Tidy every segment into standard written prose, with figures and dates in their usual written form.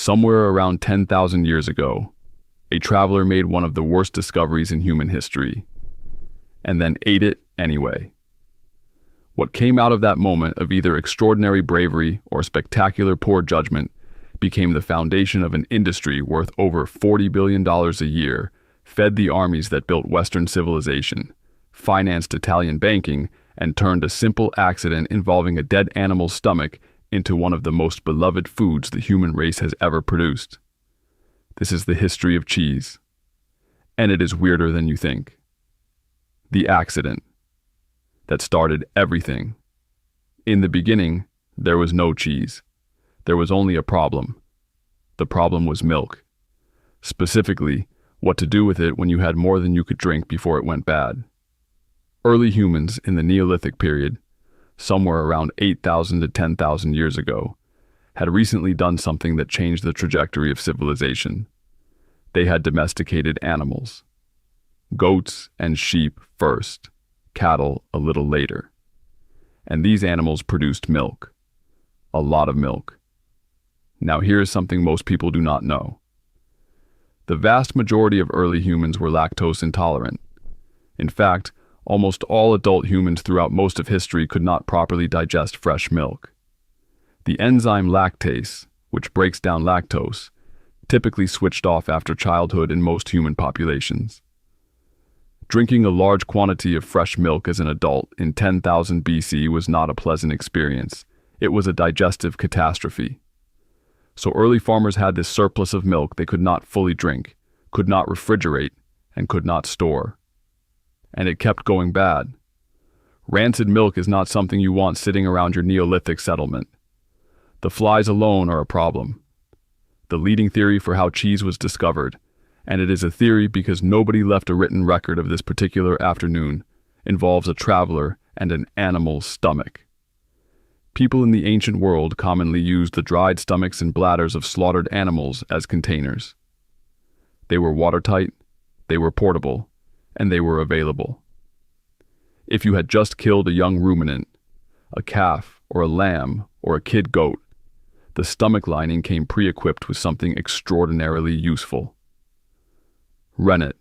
Somewhere around 10,000 years ago, a traveler made one of the worst discoveries in human history, and then ate it anyway. What came out of that moment of either extraordinary bravery or spectacular poor judgment became the foundation of an industry worth over $40 billion a year, fed the armies that built Western civilization, financed Italian banking, and turned a simple accident involving a dead animal's stomach into one of the most beloved foods the human race has ever produced. This is the history of cheese. And it is weirder than you think. The accident that started everything. In the beginning, there was no cheese. There was only a problem. The problem was milk. Specifically, what to do with it when you had more than you could drink before it went bad. Early humans in the Neolithic period, somewhere around 8,000 to 10,000 years ago, had recently done something that changed the trajectory of civilization. They had domesticated animals. Goats and sheep first, cattle a little later. And these animals produced milk. A lot of milk. Now here is something most people do not know. The vast majority of early humans were lactose intolerant. In fact, almost all adult humans throughout most of history could not properly digest fresh milk. The enzyme lactase, which breaks down lactose, typically switched off after childhood in most human populations. Drinking a large quantity of fresh milk as an adult in 10,000 BC was not a pleasant experience. It was a digestive catastrophe. So early farmers had this surplus of milk they could not fully drink, could not refrigerate, and could not store. And it kept going bad. Rancid milk is not something you want sitting around your Neolithic settlement. The flies alone are a problem. The leading theory for how cheese was discovered, and it is a theory because nobody left a written record of this particular afternoon, involves a traveler and an animal's stomach. People in the ancient world commonly used the dried stomachs and bladders of slaughtered animals as containers. They were watertight, they were portable, and they were available. If you had just killed a young ruminant, a calf or a lamb or a kid goat, the stomach lining came pre-equipped with something extraordinarily useful. Rennet,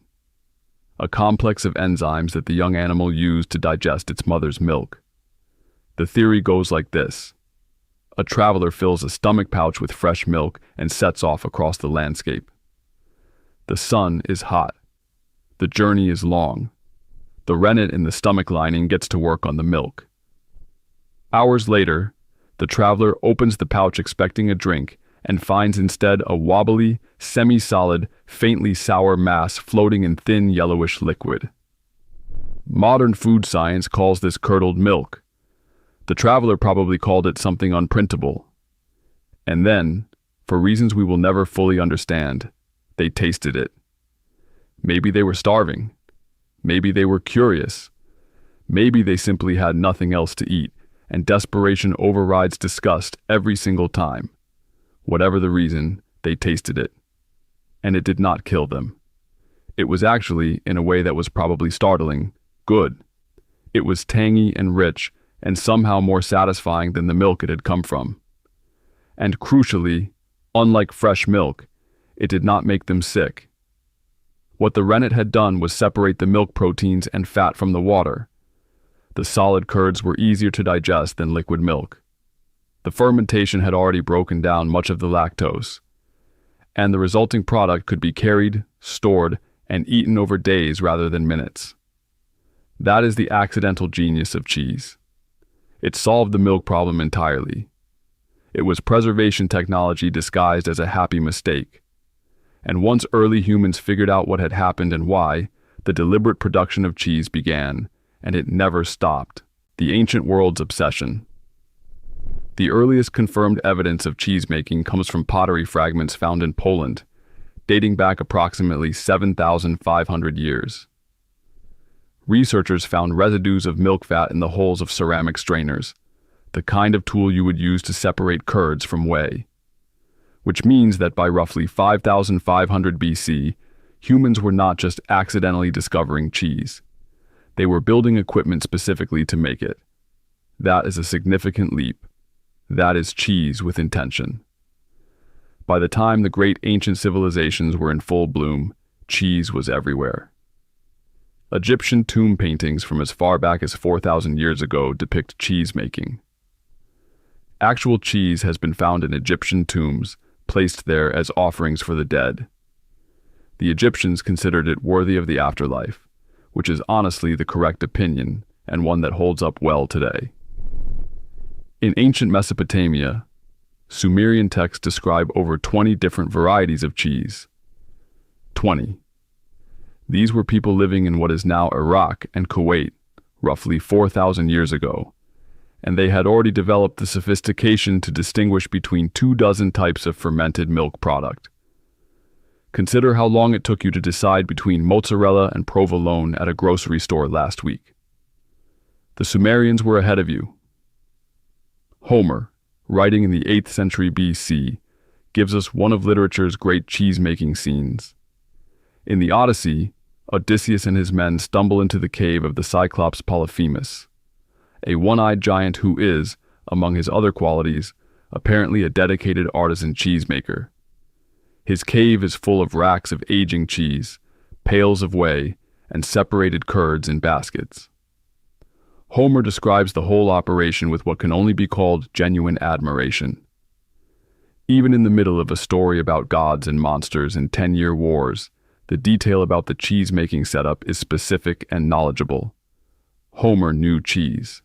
a complex of enzymes that the young animal used to digest its mother's milk. The theory goes like this. A traveler fills a stomach pouch with fresh milk and sets off across the landscape. The sun is hot. The journey is long. The rennet in the stomach lining gets to work on the milk. Hours later, the traveler opens the pouch expecting a drink and finds instead a wobbly, semi-solid, faintly sour mass floating in thin yellowish liquid. Modern food science calls this curdled milk. The traveler probably called it something unprintable. And then, for reasons we will never fully understand, they tasted it. Maybe they were starving. Maybe they were curious. Maybe they simply had nothing else to eat, and desperation overrides disgust every single time. Whatever the reason, they tasted it. And it did not kill them. It was actually, in a way that was probably startling, good. It was tangy and rich, and somehow more satisfying than the milk it had come from. And crucially, unlike fresh milk, it did not make them sick. What the rennet had done was separate the milk proteins and fat from the water. The solid curds were easier to digest than liquid milk. The fermentation had already broken down much of the lactose, and the resulting product could be carried, stored, and eaten over days rather than minutes. That is the accidental genius of cheese. It solved the milk problem entirely. It was preservation technology disguised as a happy mistake. And once early humans figured out what had happened and why, the deliberate production of cheese began, and it never stopped. The ancient world's obsession. The earliest confirmed evidence of cheesemaking comes from pottery fragments found in Poland, dating back approximately 7,500 years. Researchers found residues of milk fat in the holes of ceramic strainers, the kind of tool you would use to separate curds from whey. Which means that by roughly 5,500 BC, humans were not just accidentally discovering cheese. They were building equipment specifically to make it. That is a significant leap. That is cheese with intention. By the time the great ancient civilizations were in full bloom, cheese was everywhere. Egyptian tomb paintings from as far back as 4,000 years ago depict cheesemaking. Actual cheese has been found in Egyptian tombs, placed there as offerings for the dead. The Egyptians considered it worthy of the afterlife, which is honestly the correct opinion and one that holds up well today. In ancient Mesopotamia, Sumerian texts describe over 20 different varieties of cheese. 20. These were people living in what is now Iraq and Kuwait, roughly 4,000 years ago, and they had already developed the sophistication to distinguish between 24 types of fermented milk product. Consider how long it took you to decide between mozzarella and provolone at a grocery store last week. The Sumerians were ahead of you. Homer, writing in the 8th century BC, gives us one of literature's great cheese-making scenes. In the Odyssey, Odysseus and his men stumble into the cave of the Cyclops Polyphemus, a one-eyed giant who is, among his other qualities, apparently a dedicated artisan cheesemaker. His cave is full of racks of aging cheese, pails of whey, and separated curds in baskets. Homer describes the whole operation with what can only be called genuine admiration. Even in the middle of a story about gods and monsters and 10-year wars, the detail about the cheese-making setup is specific and knowledgeable. Homer knew cheese.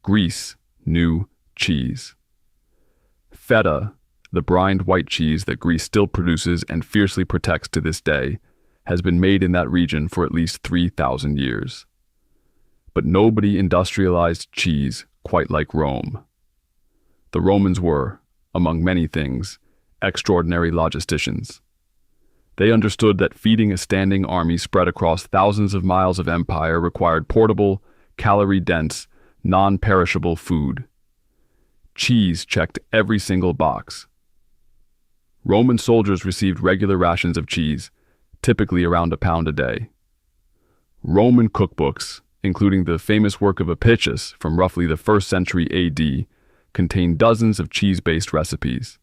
Greece knew cheese. Feta, the brined white cheese that Greece still produces and fiercely protects to this day, has been made in that region for at least 3,000 years. But nobody industrialized cheese quite like Rome. The Romans were, among many things, extraordinary logisticians. They understood that feeding a standing army spread across thousands of miles of empire required portable, calorie-dense, non-perishable food. Cheese checked every single box. Roman soldiers received regular rations of cheese, typically around a pound a day. Roman cookbooks, including the famous work of Apicius from roughly the 1st century AD, contain dozens of cheese-based recipes.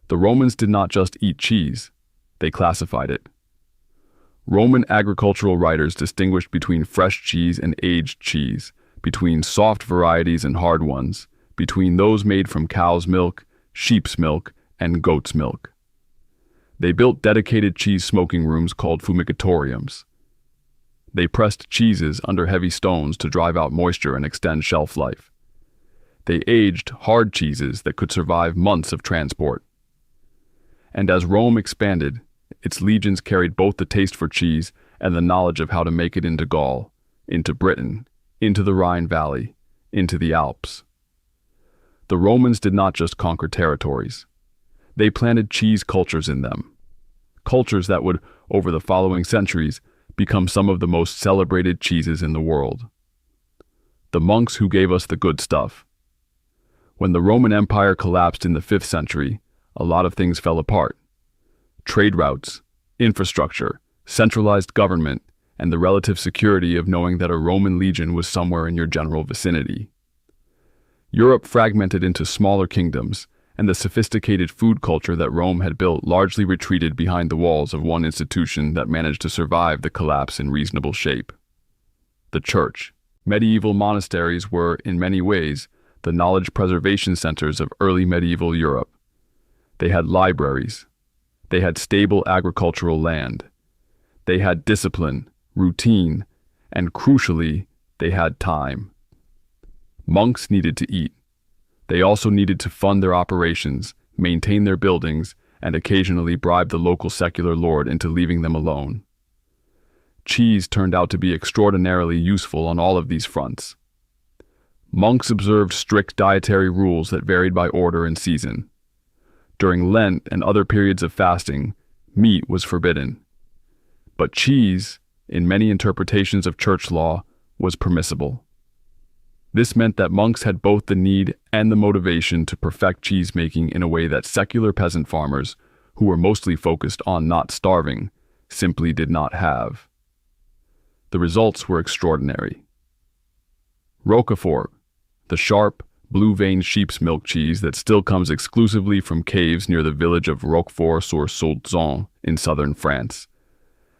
The Romans did not just eat cheese, they classified it. Roman agricultural writers distinguished between fresh cheese and aged cheese, between soft varieties and hard ones, between those made from cow's milk, sheep's milk, and goat's milk. They built dedicated cheese smoking rooms called fumigatoriums. They pressed cheeses under heavy stones to drive out moisture and extend shelf life. They aged hard cheeses that could survive months of transport. And as Rome expanded, its legions carried both the taste for cheese and the knowledge of how to make it into Gaul, into Britain, into the Rhine Valley, into the Alps. The Romans did not just conquer territories. They planted cheese cultures in them. Cultures that would, over the following centuries, become some of the most celebrated cheeses in the world. The monks who gave us the good stuff. When the Roman Empire collapsed in the 5th century, a lot of things fell apart. Trade routes, infrastructure, centralized government, and the relative security of knowing that a Roman legion was somewhere in your general vicinity. Europe fragmented into smaller kingdoms, and the sophisticated food culture that Rome had built largely retreated behind the walls of one institution that managed to survive the collapse in reasonable shape. The Church. Medieval monasteries were, in many ways, the knowledge preservation centers of early medieval Europe. They had libraries. They had stable agricultural land. They had discipline, routine, and crucially, they had time. Monks needed to eat. They also needed to fund their operations, maintain their buildings, and occasionally bribe the local secular lord into leaving them alone. Cheese turned out to be extraordinarily useful on all of these fronts. Monks observed strict dietary rules that varied by order and season. During Lent and other periods of fasting, meat was forbidden. But cheese, in many interpretations of church law, was permissible. This meant that monks had both the need and the motivation to perfect cheesemaking in a way that secular peasant farmers, who were mostly focused on not starving, simply did not have. The results were extraordinary. Roquefort, the sharp, blue-veined sheep's milk cheese that still comes exclusively from caves near the village of Roquefort-sur-Saulzon in southern France,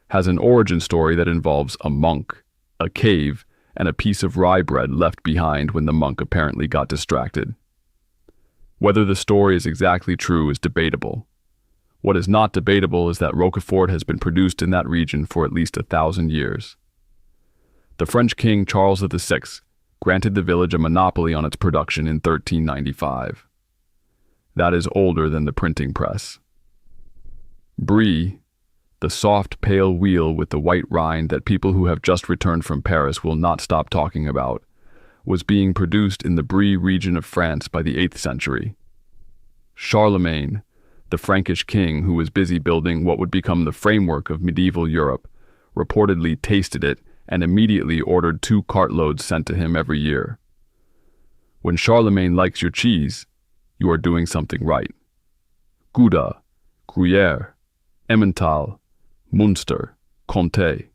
has an origin story that involves a monk, a cave, and a piece of rye bread left behind when the monk apparently got distracted. Whether the story is exactly true is debatable. What is not debatable is that Roquefort has been produced in that region for at least 1,000 years. The French king Charles VI granted the village a monopoly on its production in 1395. That is older than the printing press. Brie, the soft, pale wheel with the white rind that people who have just returned from Paris will not stop talking about, was being produced in the Brie region of France by the 8th century. Charlemagne, the Frankish king who was busy building what would become the framework of medieval Europe, reportedly tasted it and immediately ordered 2 cartloads sent to him every year. When Charlemagne likes your cheese, you are doing something right. Gouda, Gruyère, Emmental, Munster, Comté.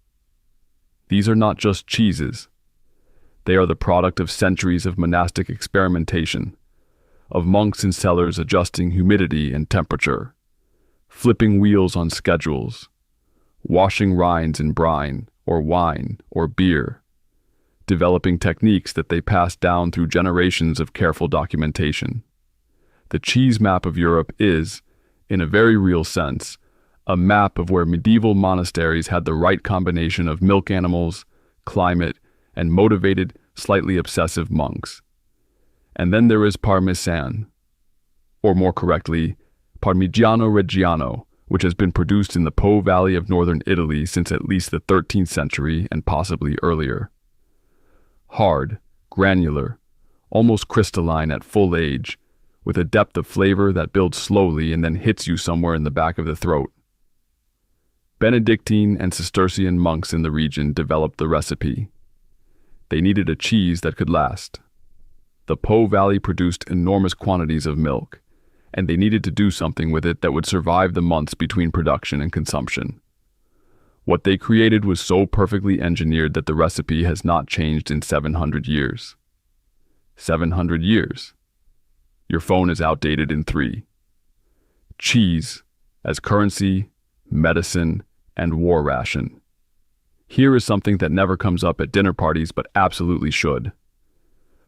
These are not just cheeses. They are the product of centuries of monastic experimentation, of monks in cellars adjusting humidity and temperature, flipping wheels on schedules, washing rinds in brine or wine or beer, developing techniques that they passed down through generations of careful documentation. The cheese map of Europe is, in a very real sense, a map of where medieval monasteries had the right combination of milk animals, climate, and motivated, slightly obsessive monks. And then there is Parmesan, or more correctly, Parmigiano Reggiano, which has been produced in the Po Valley of northern Italy since at least the 13th century and possibly earlier. Hard, granular, almost crystalline at full age, with a depth of flavor that builds slowly and then hits you somewhere in the back of the throat. Benedictine and Cistercian monks in the region developed the recipe. They needed a cheese that could last. The Po Valley produced enormous quantities of milk, and they needed to do something with it that would survive the months between production and consumption. What they created was so perfectly engineered that the recipe has not changed in 700 years. 700 years. Your phone is outdated in 3. Cheese as currency, medicine, and war ration. Here is something that never comes up at dinner parties but absolutely should.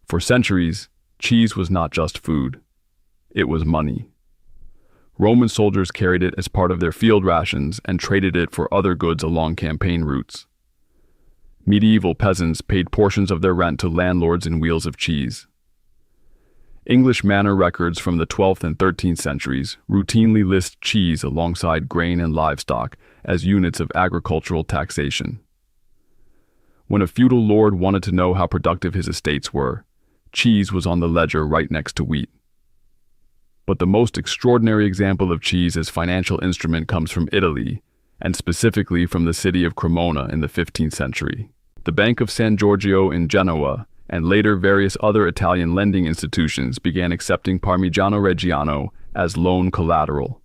For centuries, cheese was not just food. It was money. Roman soldiers carried it as part of their field rations and traded it for other goods along campaign routes. Medieval peasants paid portions of their rent to landlords in wheels of cheese. English manor records from the 12th and 13th centuries routinely list cheese alongside grain and livestock as units of agricultural taxation. When a feudal lord wanted to know how productive his estates were, cheese was on the ledger right next to wheat. But the most extraordinary example of cheese as financial instrument comes from Italy, and specifically from the city of Cremona in the 15th century. The Bank of San Giorgio in Genoa, and later various other Italian lending institutions began accepting Parmigiano Reggiano as loan collateral.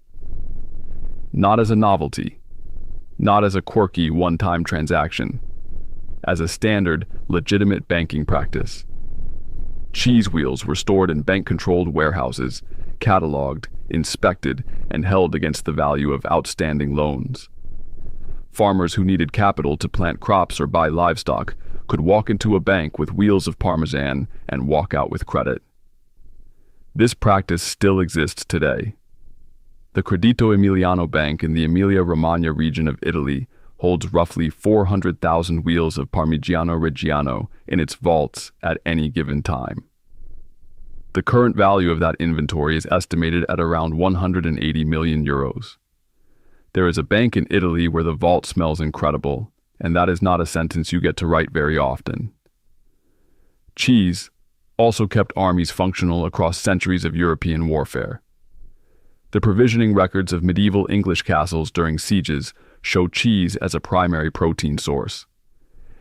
Not as a novelty, not as a quirky one-time transaction, as a standard, legitimate banking practice. Cheese wheels were stored in bank-controlled warehouses, cataloged, inspected, and held against the value of outstanding loans. Farmers who needed capital to plant crops or buy livestock could walk into a bank with wheels of Parmesan and walk out with credit. This practice still exists today. The Credito Emiliano Bank in the Emilia-Romagna region of Italy holds roughly 400,000 wheels of Parmigiano Reggiano in its vaults at any given time. The current value of that inventory is estimated at around 180 million euros. There is a bank in Italy where the vault smells incredible, and that is not a sentence you get to write very often. Cheese also kept armies functional across centuries of European warfare. The provisioning records of medieval English castles during sieges show cheese as a primary protein source.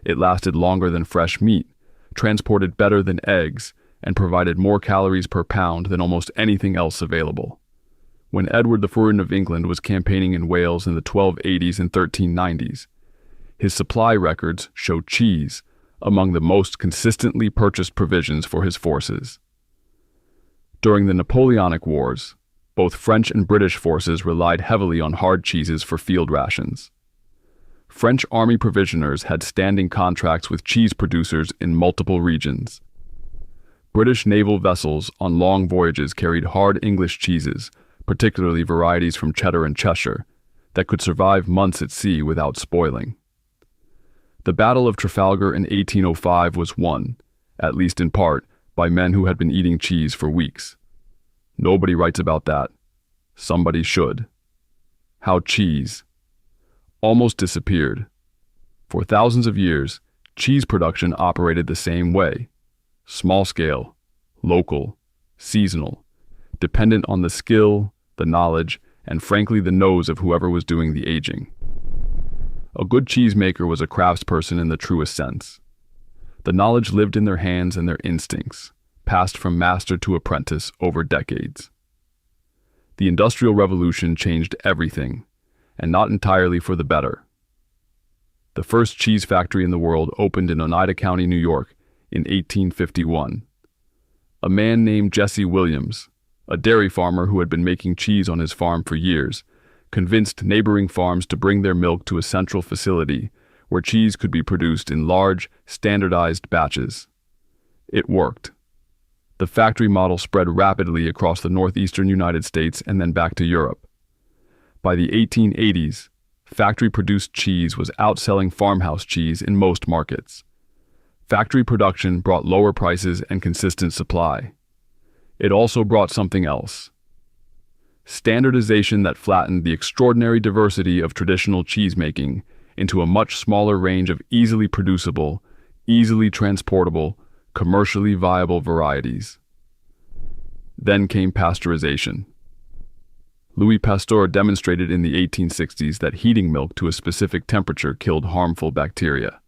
It lasted longer than fresh meat, transported better than eggs, and provided more calories per pound than almost anything else available. When Edward IV of England was campaigning in Wales in the 1280s and 1390s, his supply records show cheese among the most consistently purchased provisions for his forces. During the Napoleonic Wars, both French and British forces relied heavily on hard cheeses for field rations. French army provisioners had standing contracts with cheese producers in multiple regions. British naval vessels on long voyages carried hard English cheeses, particularly varieties from Cheddar and Cheshire, that could survive months at sea without spoiling. The Battle of Trafalgar in 1805 was won, at least in part, by men who had been eating cheese for weeks. Nobody writes about that. Somebody should. How cheese almost disappeared. For thousands of years, cheese production operated the same way. Small scale, local, seasonal, dependent on the skill, the knowledge, and frankly the nose of whoever was doing the aging. A good cheesemaker was a craftsperson in the truest sense. The knowledge lived in their hands and their instincts, passed from master to apprentice over decades. The Industrial Revolution changed everything, and not entirely for the better. The first cheese factory in the world opened in Oneida County, New York, in 1851. A man named Jesse Williams, a dairy farmer who had been making cheese on his farm for years, convinced neighboring farms to bring their milk to a central facility where cheese could be produced in large, standardized batches. It worked. The factory model spread rapidly across the northeastern United States and then back to Europe. By the 1880s, factory-produced cheese was outselling farmhouse cheese in most markets. Factory production brought lower prices and consistent supply. It also brought something else: standardization that flattened the extraordinary diversity of traditional cheesemaking into a much smaller range of easily producible, easily transportable, commercially viable varieties. Then came pasteurization. Louis Pasteur demonstrated in the 1860s that heating milk to a specific temperature killed harmful bacteria.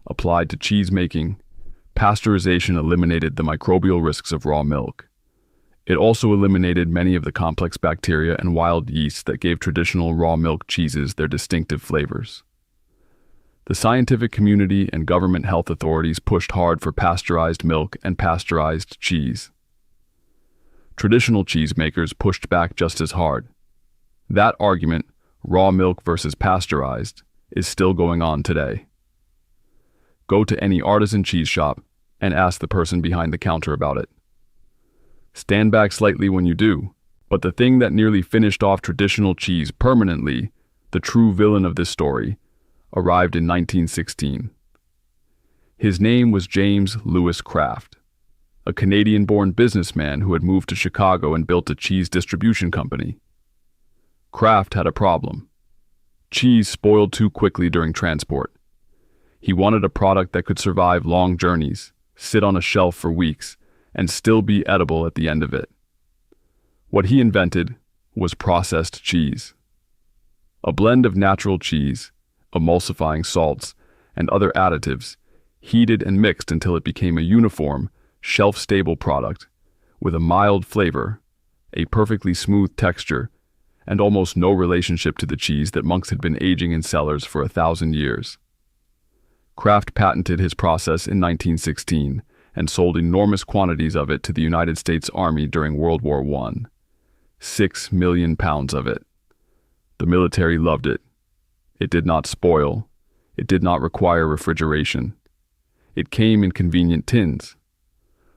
Applied to cheese making, pasteurization eliminated the microbial risks of raw milk. It also eliminated many of the complex bacteria and wild yeasts that gave traditional raw milk cheeses their distinctive flavors. The scientific community and government health authorities pushed hard for pasteurized milk and pasteurized cheese. Traditional cheesemakers pushed back just as hard. That argument, raw milk versus pasteurized, is still going on today. Go to any artisan cheese shop and ask the person behind the counter about it. Stand back slightly when you do, but the thing that nearly finished off traditional cheese permanently, the true villain of this story, arrived in 1916. His name was James Lewis Kraft, a Canadian-born businessman who had moved to Chicago and built a cheese distribution company. Kraft had a problem. Cheese spoiled too quickly during transport. He wanted a product that could survive long journeys, sit on a shelf for weeks, and still be edible at the end of it. What he invented was processed cheese. A blend of natural cheese, emulsifying salts, and other additives, heated and mixed until it became a uniform, shelf-stable product with a mild flavor, a perfectly smooth texture, and almost no relationship to the cheese that monks had been aging in cellars for 1,000 years. Kraft patented his process in 1916 and sold enormous quantities of it to the United States Army during World War I. 6 million pounds of it. The military loved it. It did not spoil. It did not require refrigeration. It came in convenient tins.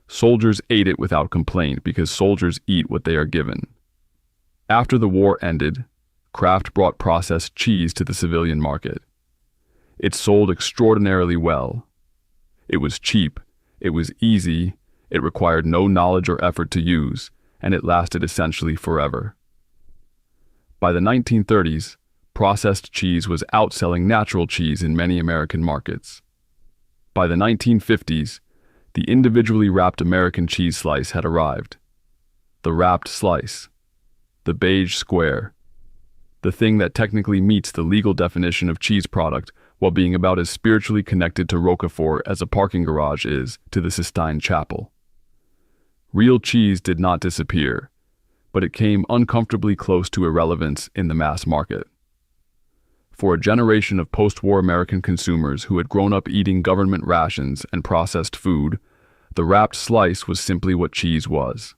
Soldiers ate it without complaint because soldiers eat what they are given. After the war ended, Kraft brought processed cheese to the civilian market. It sold extraordinarily well. It was cheap, it was easy, it required no knowledge or effort to use, and it lasted essentially forever. By the 1930s, processed cheese was outselling natural cheese in many American markets. By the 1950s, the individually wrapped American cheese slice had arrived. The wrapped slice. The beige square. The thing that technically meets the legal definition of cheese product while being about as spiritually connected to Roquefort as a parking garage is to the Sistine Chapel. Real cheese did not disappear, but it came uncomfortably close to irrelevance in the mass market. For a generation of post-war American consumers who had grown up eating government rations and processed food, the wrapped slice was simply what cheese was.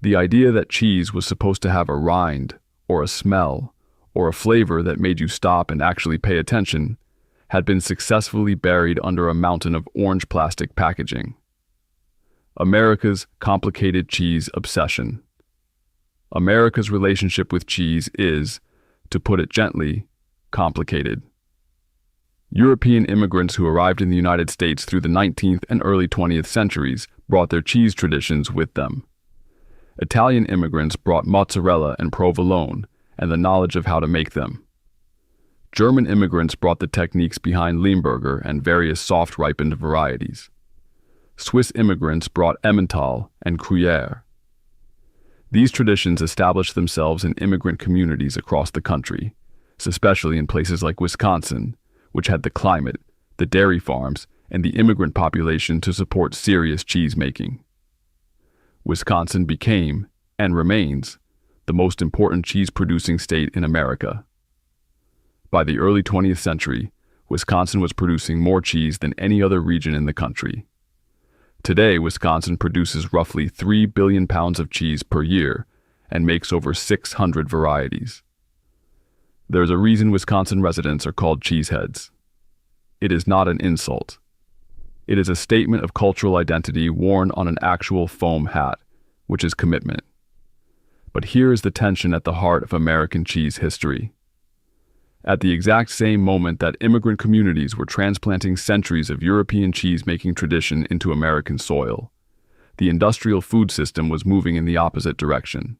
The idea that cheese was supposed to have a rind, or a smell, or a flavor that made you stop and actually pay attention had been successfully buried under a mountain of orange plastic packaging. America's complicated cheese obsession. America's relationship with cheese is, to put it gently, complicated. European immigrants who arrived in the United States through the 19th and early 20th centuries brought their cheese traditions with them. Italian immigrants brought mozzarella and provolone and the knowledge of how to make them. German immigrants brought the techniques behind Limburger and various soft-ripened varieties. Swiss immigrants brought Emmental and Gruyere. These traditions established themselves in immigrant communities across the country, especially in places like Wisconsin, which had the climate, the dairy farms, and the immigrant population to support serious cheese making. Wisconsin became, and remains, the most important cheese-producing state in America. By the early 20th century, Wisconsin was producing more cheese than any other region in the country. Today, Wisconsin produces roughly 3 billion pounds of cheese per year and makes over 600 varieties. There's a reason Wisconsin residents are called cheeseheads. It is not an insult. It is a statement of cultural identity worn on an actual foam hat, which is commitment. But here is the tension at the heart of American cheese history. At the exact same moment that immigrant communities were transplanting centuries of European cheese-making tradition into American soil, the industrial food system was moving in the opposite direction,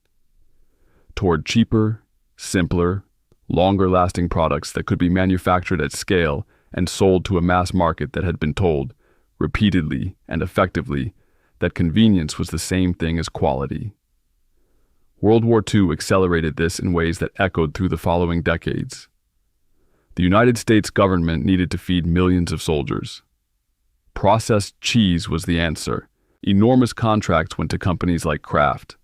toward cheaper, simpler, longer-lasting products that could be manufactured at scale and sold to a mass market that had been told, repeatedly and effectively, that convenience was the same thing as quality. World War II accelerated this in ways that echoed through the following decades. The United States government needed to feed millions of soldiers. Processed cheese was the answer. Enormous contracts went to companies like Kraft.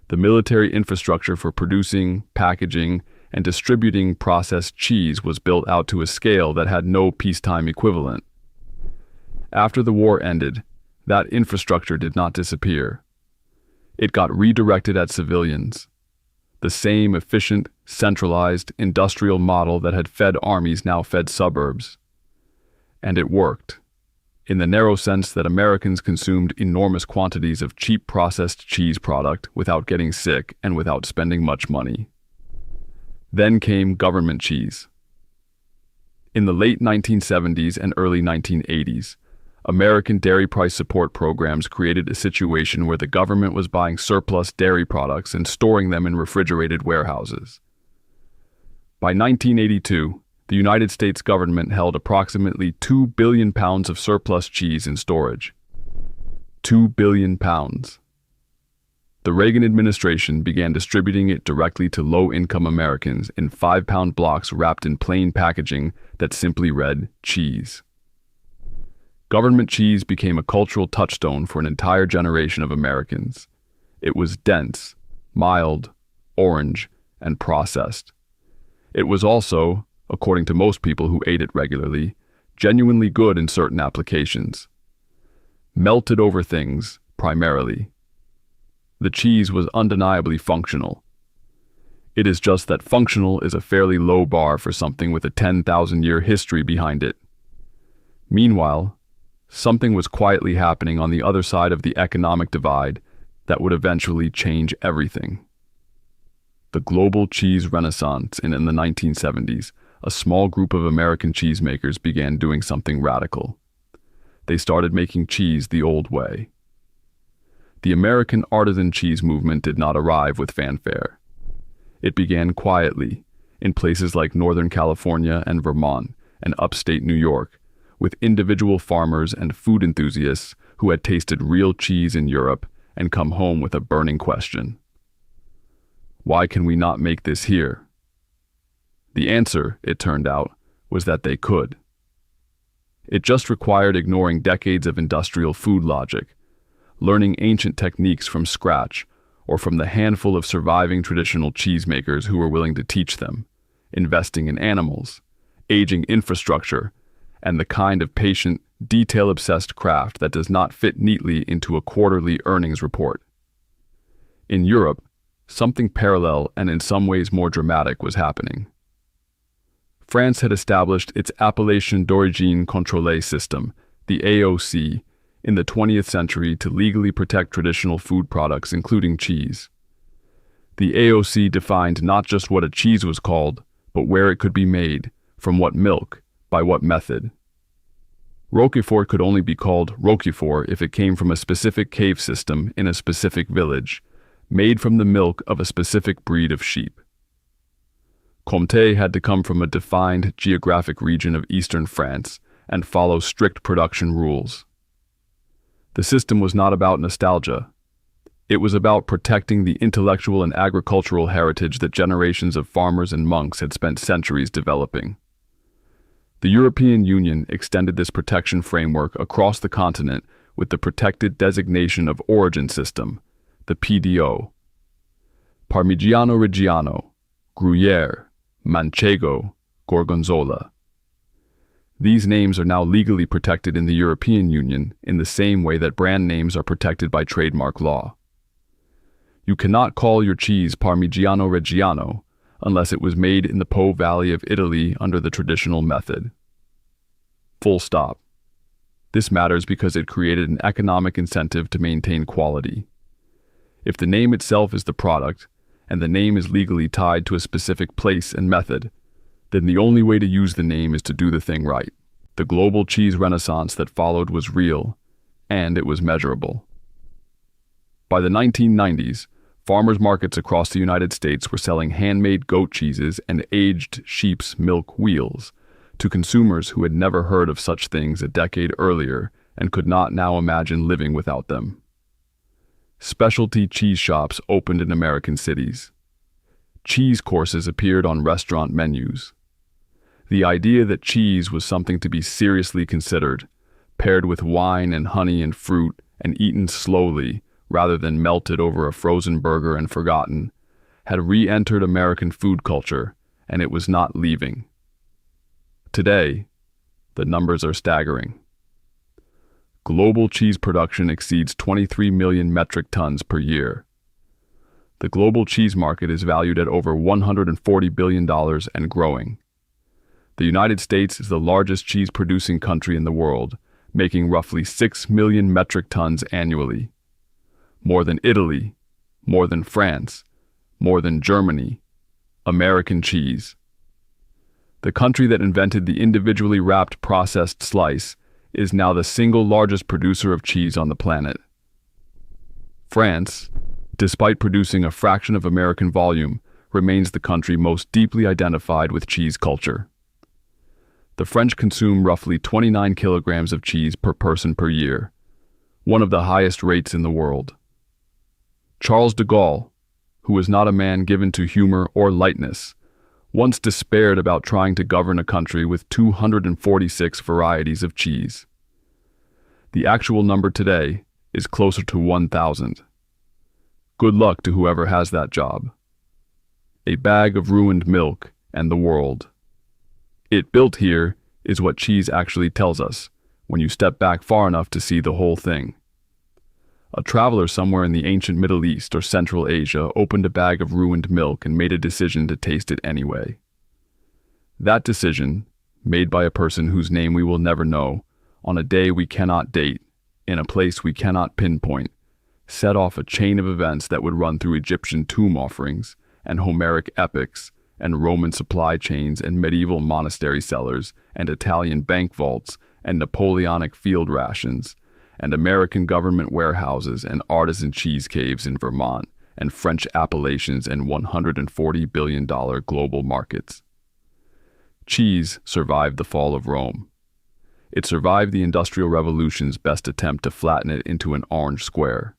The military infrastructure for producing, packaging, and distributing processed cheese was built out to a scale that had no peacetime equivalent. After the war ended, that infrastructure did not disappear. It got redirected at civilians. The same efficient, centralized, industrial model that had fed armies now fed suburbs. And it worked, in the narrow sense that Americans consumed enormous quantities of cheap processed cheese product without getting sick and without spending much money. Then came government cheese. In the late 1970s and early 1980s, American dairy price support programs created a situation where the government was buying surplus dairy products and storing them in refrigerated warehouses. By 1982, the United States government held approximately 2 billion pounds of surplus cheese in storage. 2 billion pounds. The Reagan administration began distributing it directly to low-income Americans in 5-pound blocks wrapped in plain packaging that simply read cheese. Government cheese became a cultural touchstone for an entire generation of Americans. It was dense, mild, orange, and processed. It was also, according to most people who ate it regularly, genuinely good in certain applications. Melted over things, primarily. The cheese was undeniably functional. It is just that functional is a fairly low bar for something with a 10,000-year history behind it. Meanwhile, something was quietly happening on the other side of the economic divide that would eventually change everything. The global cheese renaissance in the 1970s, a small group of American cheesemakers began doing something radical. They started making cheese the old way. The American artisan cheese movement did not arrive with fanfare. It began quietly, in places like Northern California and Vermont and upstate New York, with individual farmers and food enthusiasts who had tasted real cheese in Europe and come home with a burning question. Why can we not make this here? The answer, it turned out, was that they could. It just required ignoring decades of industrial food logic, learning ancient techniques from scratch or from the handful of surviving traditional cheesemakers who were willing to teach them, investing in animals, aging infrastructure, and the kind of patient, detail-obsessed craft that does not fit neatly into a quarterly earnings report. In Europe, something parallel and in some ways more dramatic was happening. France had established its Appellation d'origine contrôlée system, the AOC, in the 20th century to legally protect traditional food products, including cheese. The AOC defined not just what a cheese was called, but where it could be made, from what milk, by what method. Roquefort could only be called Roquefort if it came from a specific cave system in a specific village, made from the milk of a specific breed of sheep. Comté had to come from a defined geographic region of eastern France and follow strict production rules. The system was not about nostalgia. It was about protecting the intellectual and agricultural heritage that generations of farmers and monks had spent centuries developing. The European Union extended this protection framework across the continent with the Protected Designation of Origin System, the PDO. Parmigiano Reggiano, Gruyere, Manchego, Gorgonzola. These names are now legally protected in the European Union in the same way that brand names are protected by trademark law. You cannot call your cheese Parmigiano Reggiano unless it was made in the Po Valley of Italy under the traditional method. Full stop. This matters because it created an economic incentive to maintain quality. If the name itself is the product, and the name is legally tied to a specific place and method, then the only way to use the name is to do the thing right. The global cheese renaissance that followed was real, and it was measurable. By the 1990s, farmers markets across the United States were selling handmade goat cheeses and aged sheep's milk wheels to consumers who had never heard of such things a decade earlier and could not now imagine living without them. Specialty cheese shops opened in American cities. Cheese courses appeared on restaurant menus. The idea that cheese was something to be seriously considered, paired with wine and honey and fruit and eaten slowly rather than melted over a frozen burger and forgotten, had re-entered American food culture, and it was not leaving. Today, the numbers are staggering. Global cheese production exceeds 23 million metric tons per year. The global cheese market is valued at over $140 billion and growing. The United States is the largest cheese-producing country in the world, making roughly 6 million metric tons annually. More than Italy, more than France, more than Germany. American cheese. The country that invented the individually wrapped processed slice is now the single largest producer of cheese on the planet. France, despite producing a fraction of American volume, remains the country most deeply identified with cheese culture. The French consume roughly 29 kilograms of cheese per person per year, one of the highest rates in the world. Charles de Gaulle, who was not a man given to humor or lightness, once despaired about trying to govern a country with 246 varieties of cheese. The actual number today is closer to 1,000. Good luck to whoever has that job. A bag of ruined milk and the world. It built here is what cheese actually tells us when you step back far enough to see the whole thing. A traveler somewhere in the ancient Middle East or Central Asia opened a bag of ruined milk and made a decision to taste it anyway. That decision, made by a person whose name we will never know, on a day we cannot date, in a place we cannot pinpoint, set off a chain of events that would run through Egyptian tomb offerings and Homeric epics and Roman supply chains and medieval monastery cellars and Italian bank vaults and Napoleonic field rations and American government warehouses and artisan cheese caves in Vermont and French appellations and $140 billion global markets. Cheese survived the fall of Rome. It survived the Industrial Revolution's best attempt to flatten it into an orange square.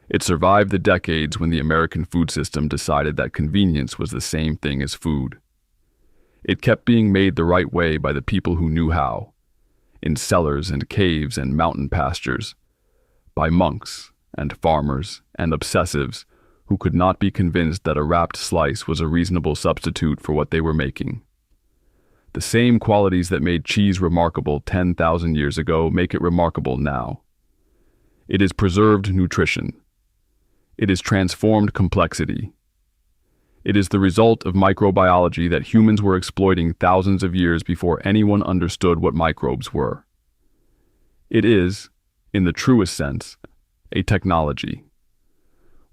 It survived the decades when the American food system decided that convenience was the same thing as food. It kept being made the right way by the people who knew how, in cellars and caves and mountain pastures, by monks and farmers and obsessives who could not be convinced that a wrapped slice was a reasonable substitute for what they were making. The same qualities that made cheese remarkable 10,000 years ago make it remarkable now. It is preserved nutrition. It is transformed complexity. It is the result of microbiology that humans were exploiting thousands of years before anyone understood what microbes were. It is, in the truest sense, a technology.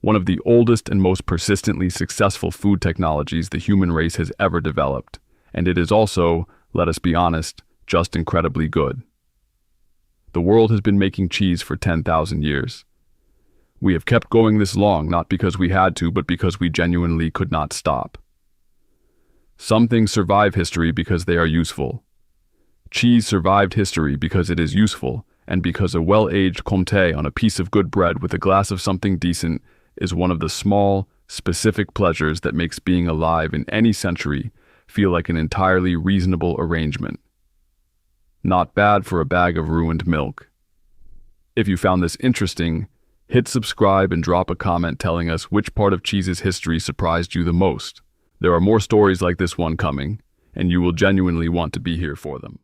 One of the oldest and most persistently successful food technologies the human race has ever developed, and it is also, let us be honest, just incredibly good. The world has been making cheese for 10,000 years. We have kept going this long not because we had to, but because we genuinely could not stop. Some things survive history because they are useful. Cheese survived history because it is useful, and because a well-aged comté on a piece of good bread with a glass of something decent is one of the small, specific pleasures that makes being alive in any century feel like an entirely reasonable arrangement. Not bad for a bag of ruined milk. If you found this interesting, hit subscribe and drop a comment telling us which part of cheese's history surprised you the most. There are more stories like this one coming, and you will genuinely want to be here for them.